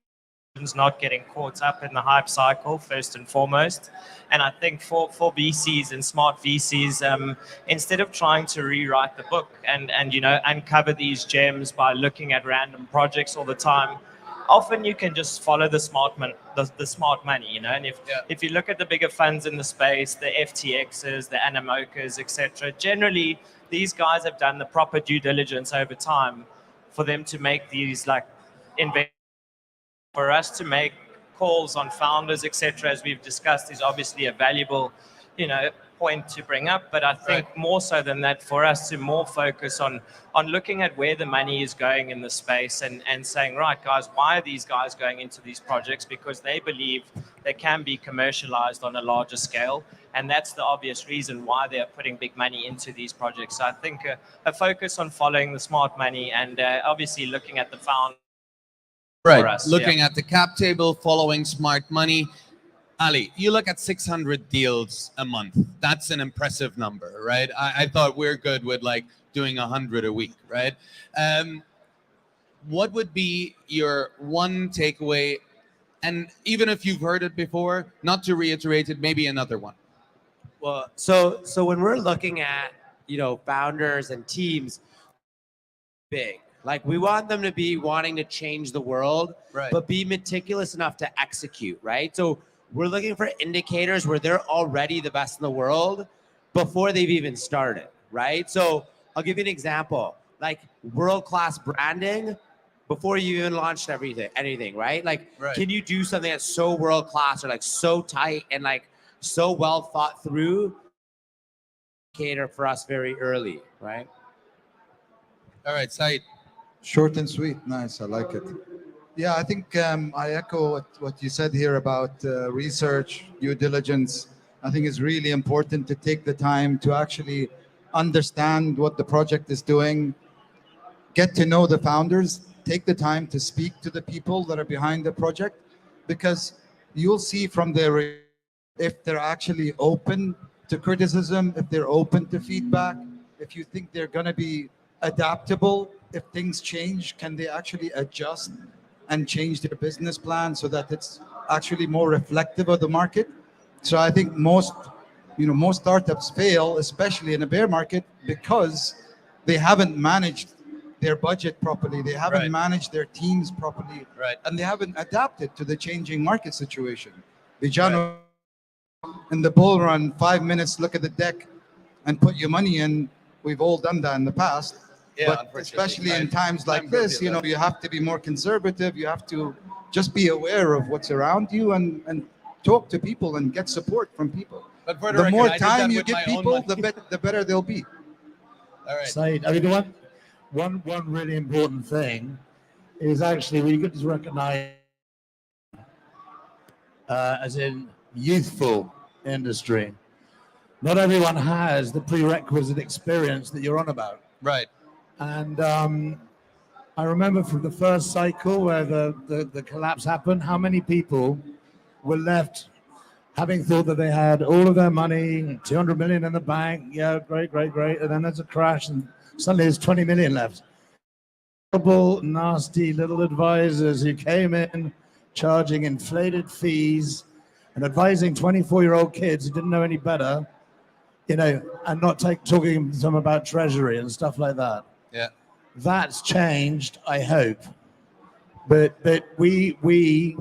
not getting caught up in the hype cycle first and foremost. And I think for VCs and smart VCs, instead of trying to rewrite the book and uncover these gems by looking at random projects all the time, often you can just follow the smart money, And if you look at the bigger funds in the space, the FTXs, the Animokas, etc., generally these guys have done the proper due diligence over time for them to make these investments. For us to make calls on founders, etc., as we've discussed, is obviously a valuable, point to bring up. But I think more so than that, for us to more focus on looking at where the money is going in the space and saying, right, guys, why are these guys going into these projects? Because they believe they can be commercialized on a larger scale. And that's the obvious reason why they're putting big money into these projects. So I think a focus on following the smart money and obviously looking at the founder. Right, looking at the cap table, following smart money. Ali, you look at 600 deals a month. That's an impressive number, right? I thought we're good with doing 100 a week, right? What would be your one takeaway? And even if you've heard it before, not to reiterate it, maybe another one. Well, so when we're looking at, founders and teams, big. We want them to be wanting to change the world, but be meticulous enough to execute, right? So we're looking for indicators where they're already the best in the world before they've even started, right? So I'll give you an example, world-class branding before you even launched anything, right? Can you do something that's so world-class or so tight and so well thought through? Indicator for us very early, right? All right, Said. Short and sweet. Nice. I like it. Yeah, I think I echo what you said here about research, due diligence. I think it's really important to take the time to actually understand what the project is doing, get to know the founders, take the time to speak to the people that are behind the project, because you'll see from their if they're actually open to criticism, if they're open to feedback, if you think they're going to be adaptable. If things change, can they actually adjust and change their business plan so that it's actually more reflective of the market? So I think most startups fail, especially in a bear market, because they haven't managed their budget properly. They haven't managed their teams properly, and they haven't adapted to the changing market situation. Vijano, in the bull run, 5 minutes, look at the deck and put your money in. We've all done that in the past. Yeah, but especially in times like this, you have to be more conservative. You have to just be aware of what's around you and talk to people and get support from people. But for the record, more time you give people, the better they'll be. All right. Said, I mean, one really important thing is actually we get to recognize as in youthful industry. Not everyone has the prerequisite experience that you're on about. Right. And I remember from the first cycle where the collapse happened, how many people were left having thought that they had all of their money, 200 million in the bank. Yeah, great. And then there's a crash and suddenly there's 20 million left. Horrible, nasty little advisors who came in charging inflated fees and advising 24-year-old kids who didn't know any better, and not talking to them about treasury and stuff like that. Yeah, that's changed, I hope. But we,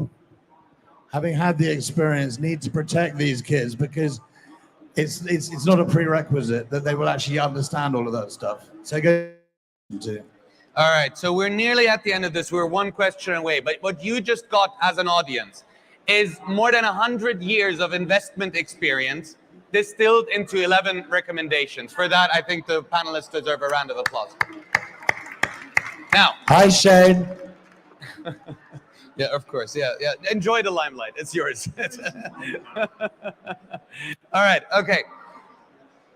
having had the experience, need to protect these kids because it's not a prerequisite that they will actually understand all of that stuff. So go to. All right, so we're nearly at the end of this. We're one question away, but what you just got as an audience is more than 100 years of investment experience distilled into 11 recommendations. For that, I think the panelists deserve a round of applause. Now. Hi, Shane. Yeah, of course. Yeah. Enjoy the limelight. It's yours. All right. Okay.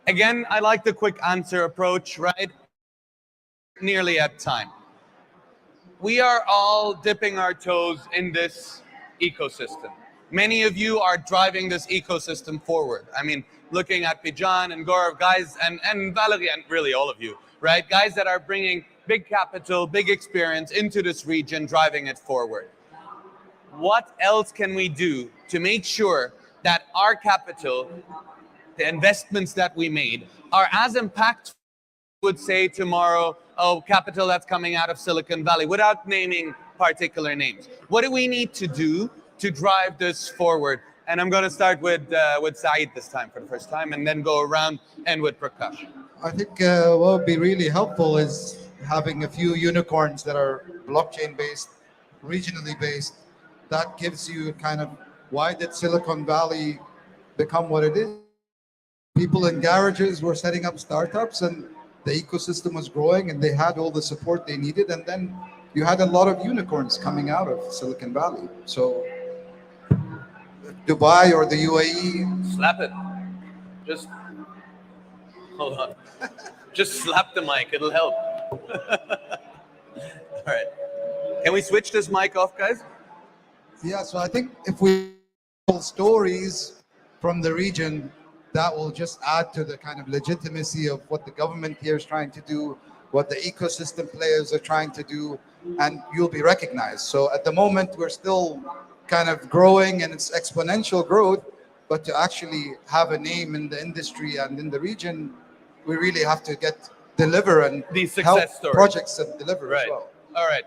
Again, I like the quick answer approach, right? Nearly at time. We are all dipping our toes in this ecosystem. Many of you are driving this ecosystem forward. I mean, looking at Bijan and Gaurav, guys, and Valerie, and really all of you, right? Guys that are bringing big capital, big experience into this region, driving it forward. what else can we do to make sure that our capital, the investments that we made, are as impactful, would say tomorrow, capital that's coming out of Silicon Valley, without naming particular names. What do we need to do to drive this forward? And I'm going to start with Saeed this time for the first time, and then go around and with Prakash. I think what would be really helpful is having a few unicorns that are blockchain based, regionally based. That gives you kind of, why did Silicon Valley become what it is? People in garages were setting up startups, and the ecosystem was growing, and they had all the support they needed. And then you had a lot of unicorns coming out of Silicon Valley. So Dubai or the UAE. Slap it. Just hold on. Just slap the mic. It'll help. All right. Can we switch this mic off, guys? Yeah, so I think if we tell stories from the region, that will just add to the kind of legitimacy of what the government here is trying to do, what the ecosystem players are trying to do, and you'll be recognized. So at the moment, we're still kind of growing, and it's exponential growth, but to actually have a name in the industry and in the region, we really have to deliver and these help success stories. Projects and deliver as well. All right.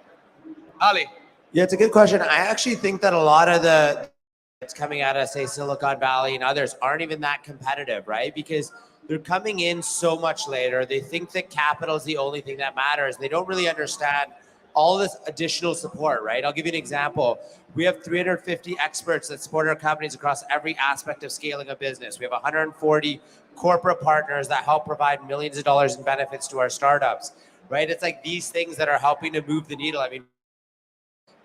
Ali. Yeah, it's a good question. I actually think that a lot of the it's coming out of, say, Silicon Valley and others aren't even that competitive, right? Because they're coming in so much later. They think that capital is the only thing that matters. They don't really understand all this additional support, right? I'll give you an example. We have 350 experts that support our companies across every aspect of scaling a business. We have 140 corporate partners that help provide millions of dollars in benefits to our startups, right? It's like these things that are helping to move the needle. I mean,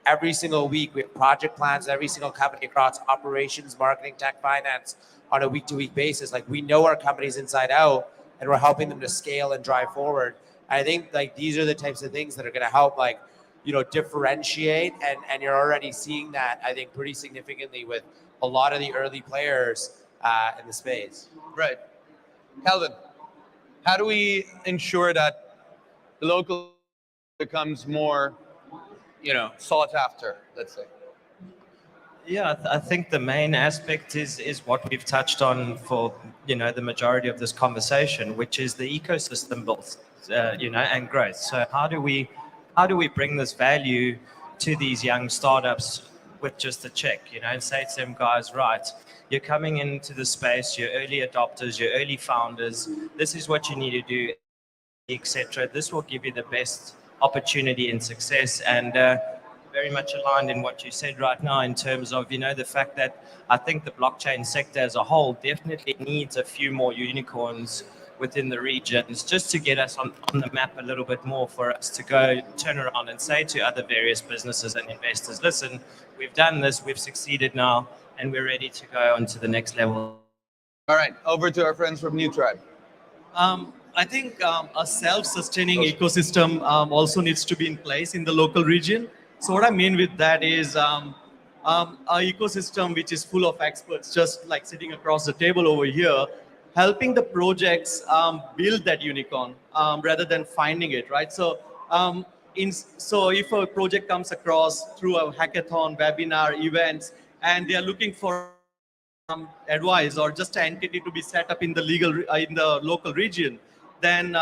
every single week, we have project plans, every single company across operations, marketing, tech, finance on a week-to-week basis. Like, we know our companies inside out, and we're helping them to scale and drive forward. I think like these are the types of things that are going to help, like, you know, differentiate. And you're already seeing that, I think, pretty significantly with a lot of the early players in the space. Right. Calvin, how do we ensure that the local becomes more, you know, sought after, let's say? Yeah, I think the main aspect is what we've touched on for, you know, the majority of this conversation, which is the ecosystem built, you know, and growth. So how do we bring this value to these young startups with just a check, you know, and say to them, guys, right, you're coming into the space, you're early adopters, you're early founders, this is what you need to do, etc. This will give you the best opportunity and success. And very much aligned in what you said right now in terms of, you know, the fact that I think the blockchain sector as a whole definitely needs a few more unicorns within the regions just to get us on the map a little bit more, for us to go turn around and say to other various businesses and investors, listen, we've done this, we've succeeded now, and we're ready to go on to the next level. All right, over to our friends from New Tribe. I think a self-sustaining ecosystem also needs to be in place in the local region. So what I mean with that is our ecosystem which is full of experts, just like sitting across the table over here, helping the projects build that unicorn rather than finding it, right? So so if a project comes across through a hackathon, webinar, events, and they are looking for advice or just an entity to be set up in the local region, then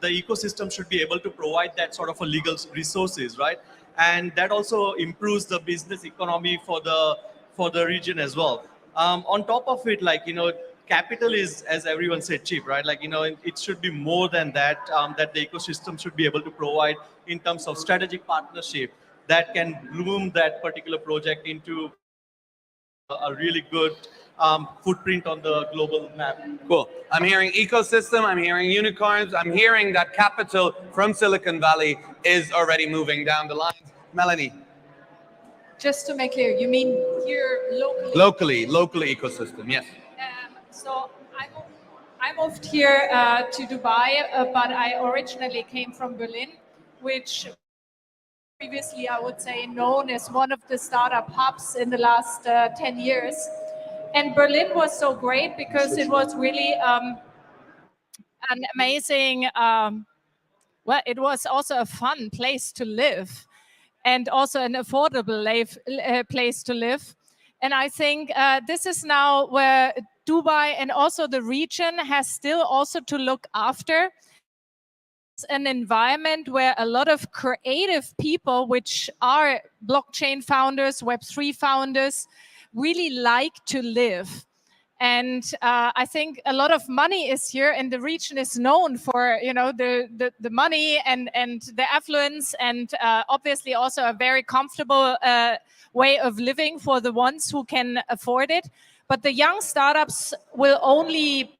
the ecosystem should be able to provide that sort of a legal resources, right? And that also improves the business economy for the region as well. On top of it, like, you know, capital is, as everyone said, cheap, right? Like, you know, it should be more than that, that the ecosystem should be able to provide in terms of strategic partnership that can bloom that particular project into a really good footprint on the global map. Cool. I'm hearing ecosystem, I'm hearing unicorns, I'm hearing that capital from Silicon Valley is already moving down the lines. Melanie. Just to make clear, you mean here locally? Local ecosystem, yes. So I moved here to Dubai, but I originally came from Berlin, which previously I would say known as one of the startup hubs in the last 10 years. And Berlin was so great because it was really an amazing, well, it was also a fun place to live. and also an affordable place to live. And I think this is now where Dubai and also the region has still also to look after an environment where a lot of creative people, which are blockchain founders, Web3 founders, really like to live. And I think a lot of money is here, and the region is known for, you know, the money and the affluence, and obviously also a very comfortable way of living for the ones who can afford it. But the young startups will only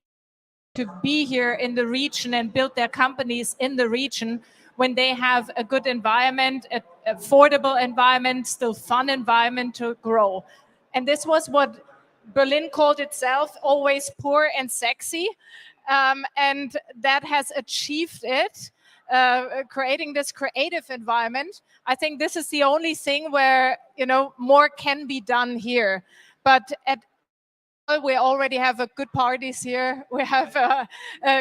to be here in the region and build their companies in the region when they have a good environment, an affordable environment, still fun environment to grow. And this was what Berlin called itself, always poor and sexy. And that has achieved it, creating this creative environment. I think this is the only thing where, you know, more can be done here. But we already have good parties here. We have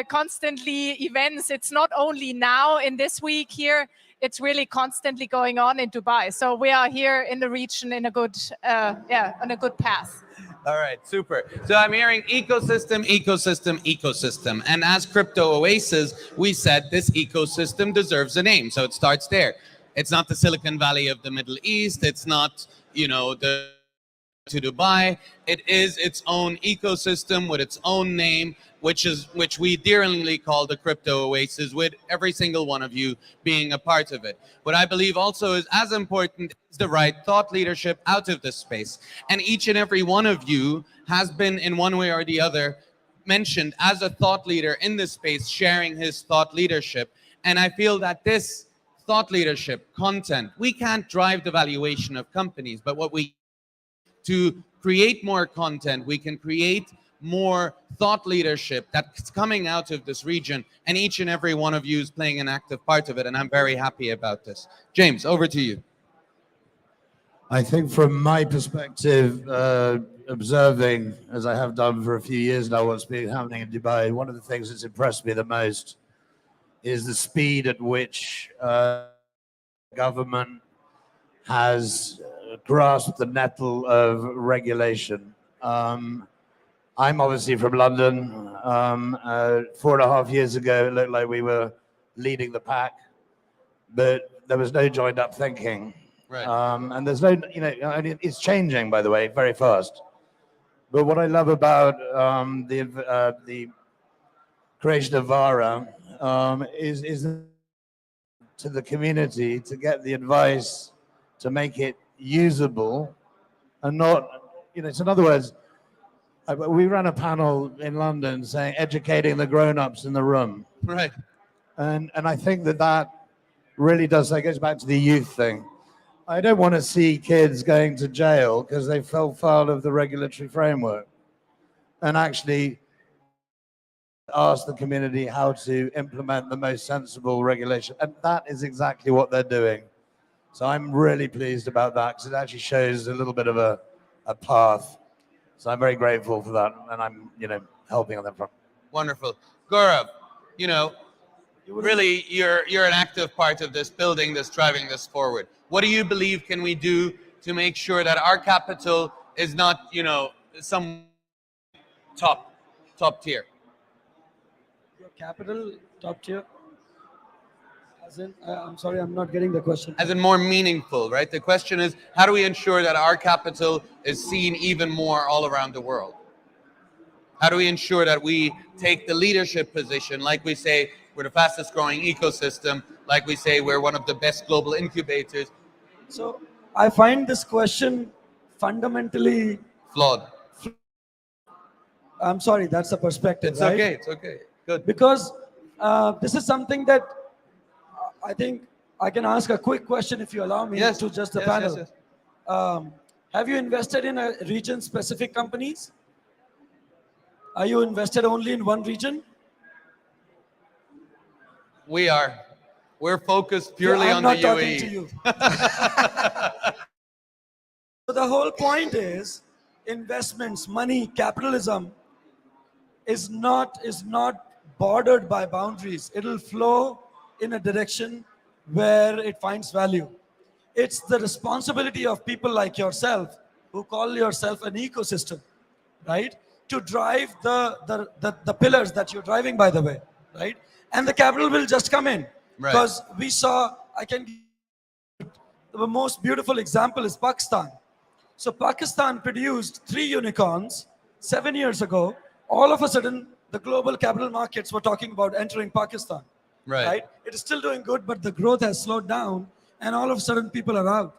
constantly events. It's not only now in this week here, it's really constantly going on in Dubai. So we are here in the region in a good, on a good path. All right, super. So I'm hearing ecosystem, ecosystem, ecosystem. And as Crypto Oasis, we said this ecosystem deserves a name. So it starts there. It's not the Silicon Valley of the Middle East. It's not, you know, to Dubai. It is its own ecosystem with its own name, which we dearly call the Crypto Oasis, with every single one of you being a part of it. What I believe also is as important is the right thought leadership out of this space. And each and every one of you has been, in one way or the other, mentioned as a thought leader in this space, sharing his thought leadership. And I feel that this thought leadership content, we can't drive the valuation of companies, but what we to create more content, we can create more thought leadership that's coming out of this region, and each and every one of you is playing an active part of it, and I'm very happy about this. James, over to you. I think from my perspective, observing, as I have done for a few years now, what's been happening in Dubai, one of the things that's impressed me the most is the speed at which government has grasped the nettle of regulation. I'm obviously from London. 4.5 years ago, it looked like we were leading the pack, but there was no joined up thinking. Right. And there's no, you know, it's changing, by the way, very fast. But what I love about the creation of Vara is to the community to get the advice to make it usable and not, you know, so in other words, we ran a panel in London saying educating the grown-ups in the room. Right. And I think that really does, that goes back to the youth thing. I don't want to see kids going to jail because they fell foul of the regulatory framework, and actually ask the community how to implement the most sensible regulation. And that is exactly what they're doing. So I'm really pleased about that because it actually shows a little bit of a path. So I'm very grateful for that, and I'm, you know, helping on that front. Wonderful. Gaurav, you know, really you're an active part of this, building this, driving this forward. What do you believe can we do to make sure that our capital is not, you know, some top tier? Your capital top tier? As in, I'm sorry, I'm not getting the question. As in more meaningful, right? The question is, how do we ensure that our capital is seen even more all around the world? How do we ensure that we take the leadership position, like we say, we're the fastest growing ecosystem, like we say, we're one of the best global incubators? So I find this question fundamentally flawed. I'm sorry, that's a perspective, It's right? okay, it's okay. Good. Because this is something that I think I can ask a quick question if you allow me to just the panel. Yes. Have you invested in a region-specific companies? Are you invested only in one region? We are. We're focused purely on the UAE. I'm not talking to you. So the whole point is investments, money, capitalism is not bordered by boundaries. It'll flow in a direction where it finds value. It's the responsibility of people like yourself who call yourself an ecosystem, right? To drive the pillars that you're driving, by the way, right? And the capital will just come in. Right. Because we saw, the most beautiful example is Pakistan. So Pakistan produced 3 unicorns 7 years ago. All of a sudden, the global capital markets were talking about entering Pakistan. Right. It is still doing good, but the growth has slowed down, and all of a sudden people are out.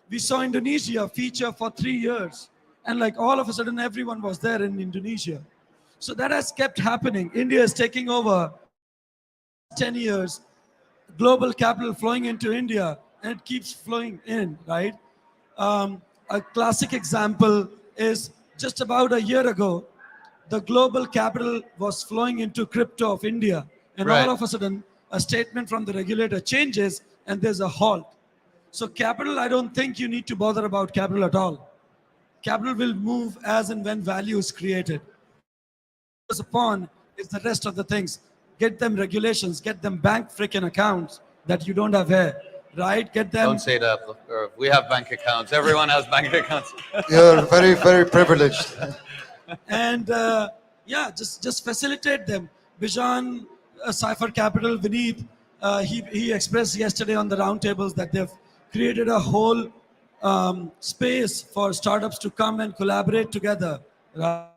We saw Indonesia feature for 3 years, and like all of a sudden everyone was there in Indonesia. So that has kept happening. India is taking over 10 years, global capital flowing into India, and it keeps flowing in, right? A classic example is just about a year ago, the global capital was flowing into crypto of India. And Right. all of a sudden, a statement from the regulator changes and there's a halt. So capital, I don't think you need to bother about capital at all. Capital will move as and when value is created. Upon is the rest of the things. Get them regulations, get them bank freaking accounts that you don't have here, right? Get them. Don't say that. We have bank accounts. Everyone has bank accounts. You're very, very privileged. And yeah, just facilitate them. Bijan, Saqr Capital, Vineet, he expressed yesterday on the roundtables that they've created a whole space for startups to come and collaborate together. Right?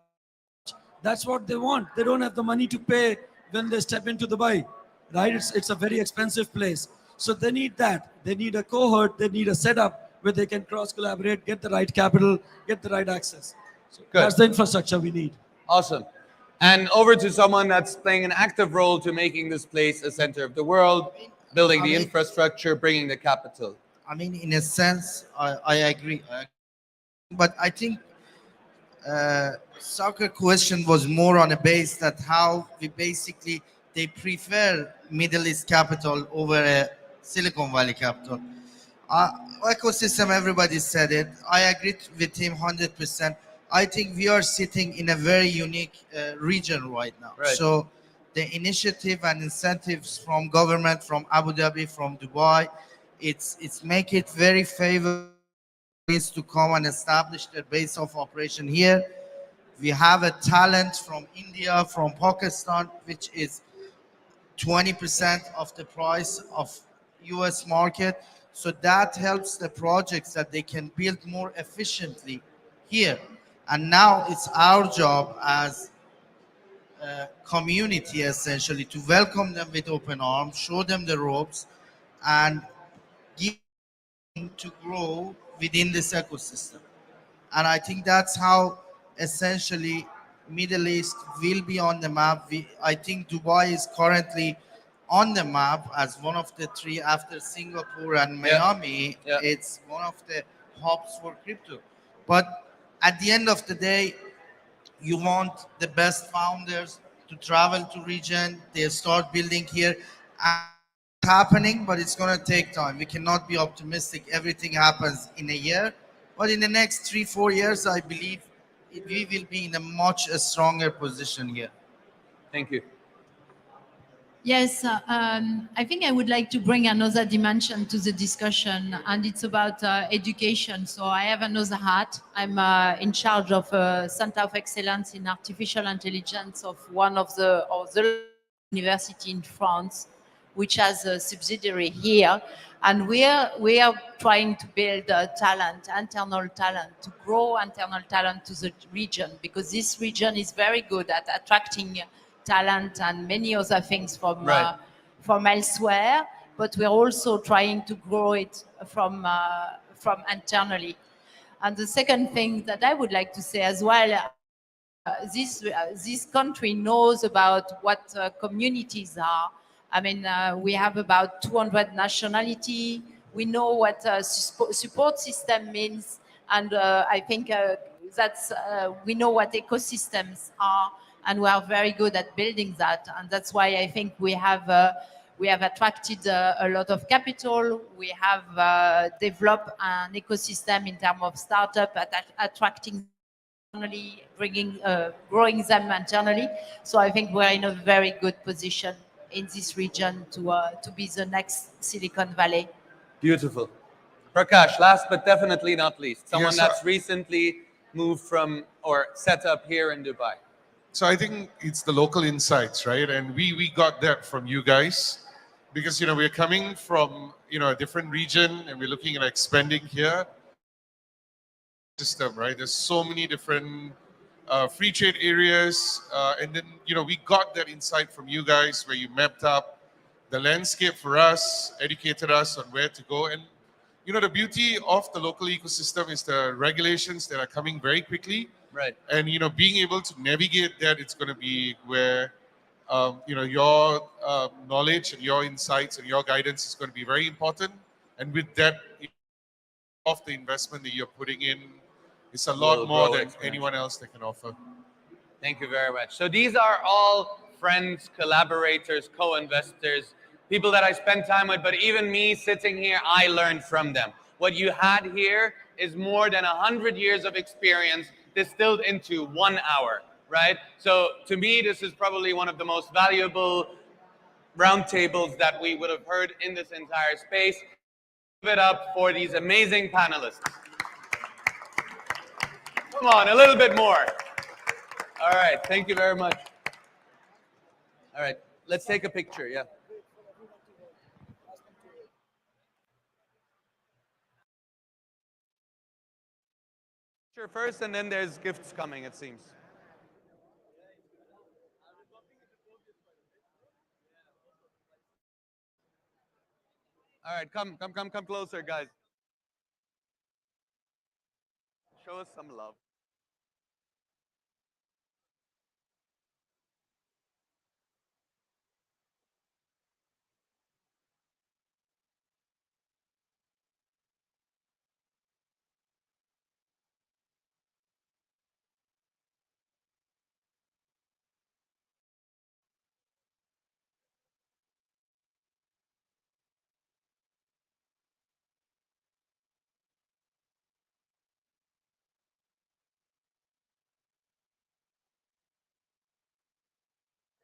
That's what they want. They don't have the money to pay when they step into Dubai, right? It's a very expensive place. So they need that. They need a cohort. They need a setup where they can cross-collaborate, get the right capital, get the right access. So that's the infrastructure we need. Awesome. And over to someone that's playing an active role to making this place a center of the world, building the infrastructure, bringing the capital. I mean, in a sense, I agree. But I think Saqr question was more on a base that how we basically, they prefer Middle East capital over a Silicon Valley capital. Ecosystem, everybody said it. I agree with him 100%. I think we are sitting in a very unique region right now. Right. So the initiative and incentives from government, from Abu Dhabi, from Dubai, it's make it very favorable to come and establish their base of operation here. We have a talent from India, from Pakistan, which is 20% of the price of US market. So that helps the projects that they can build more efficiently here. And now it's our job as a community, essentially, to welcome them with open arms, show them the ropes, and give them to grow within this ecosystem. And I think that's how essentially Middle East will be on the map. I think Dubai is currently on the map as one of the 3 after Singapore and Miami. Yeah. It's one of the hubs for crypto. But at the end of the day, you want the best founders to travel to region. They start building here. And it's happening, but it's going to take time. We cannot be optimistic. Everything happens in a year. But in the next 3-4 years, I believe we will be in a much stronger position here. Thank you. Yes, I think I would like to bring another dimension to the discussion, and it's about education. So I have another hat. I'm in charge of Center of Excellence in Artificial Intelligence of one of the university in France, which has a subsidiary here. And we are trying to build talent, internal talent, to grow internal talent to the region, because this region is very good at attracting talent and many other things from elsewhere, but we're also trying to grow it from internally. And the second thing that I would like to say as well, this country knows about what communities are. I mean, we have about 200 nationality. We know what support system means, and I think that's we know what ecosystems are. And we are very good at building that, and that's why I think we have attracted a lot of capital. We have developed an ecosystem in terms of startup, attracting internally, growing them internally. So I think we're in a very good position in this region to be the next Silicon Valley. Beautiful. Prakash, last but definitely not least, someone Yes, that's recently moved from or set up here in Dubai. So I think it's the local insights, right? And we got that from you guys because, we're coming from, a different region and we're looking at expanding here. System, right? There's so many different free trade areas. And then, we got that insight from you guys where you mapped up the landscape for us, educated us on where to go. And, the beauty of the local ecosystem is the regulations that are coming very quickly. Right. And, being able to navigate that, it's going to be where, your knowledge and your insights and your guidance is going to be very important. And with that, of the investment that you're putting in, it's a lot more than anyone else that can offer. Thank you very much. So these are all friends, collaborators, co-investors, people that I spend time with, but even me sitting here, I learned from them. What you had here is more than 100 years of experience distilled into 1 hour, right? So to me, this is probably one of the most valuable roundtables that we would have heard in this entire space. Give it up for these amazing panelists. Come on, a little bit more. All right, thank you very much. All right, let's take a picture, yeah. Picture first, and then there's gifts coming, it seems. All right, come closer, guys. Show us some love.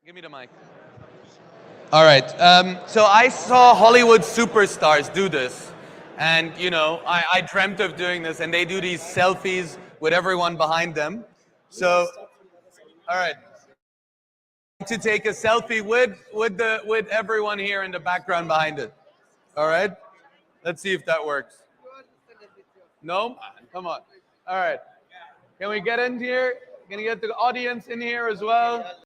Give me the mic. All right. So I saw Hollywood superstars do this. And, I dreamt of doing this. And they do these selfies with everyone behind them. So, all right. To take a selfie with everyone here in the background behind it. All right. Let's see if that works. No? Come on. All right. Can we get in here? Can we get the audience in here as well?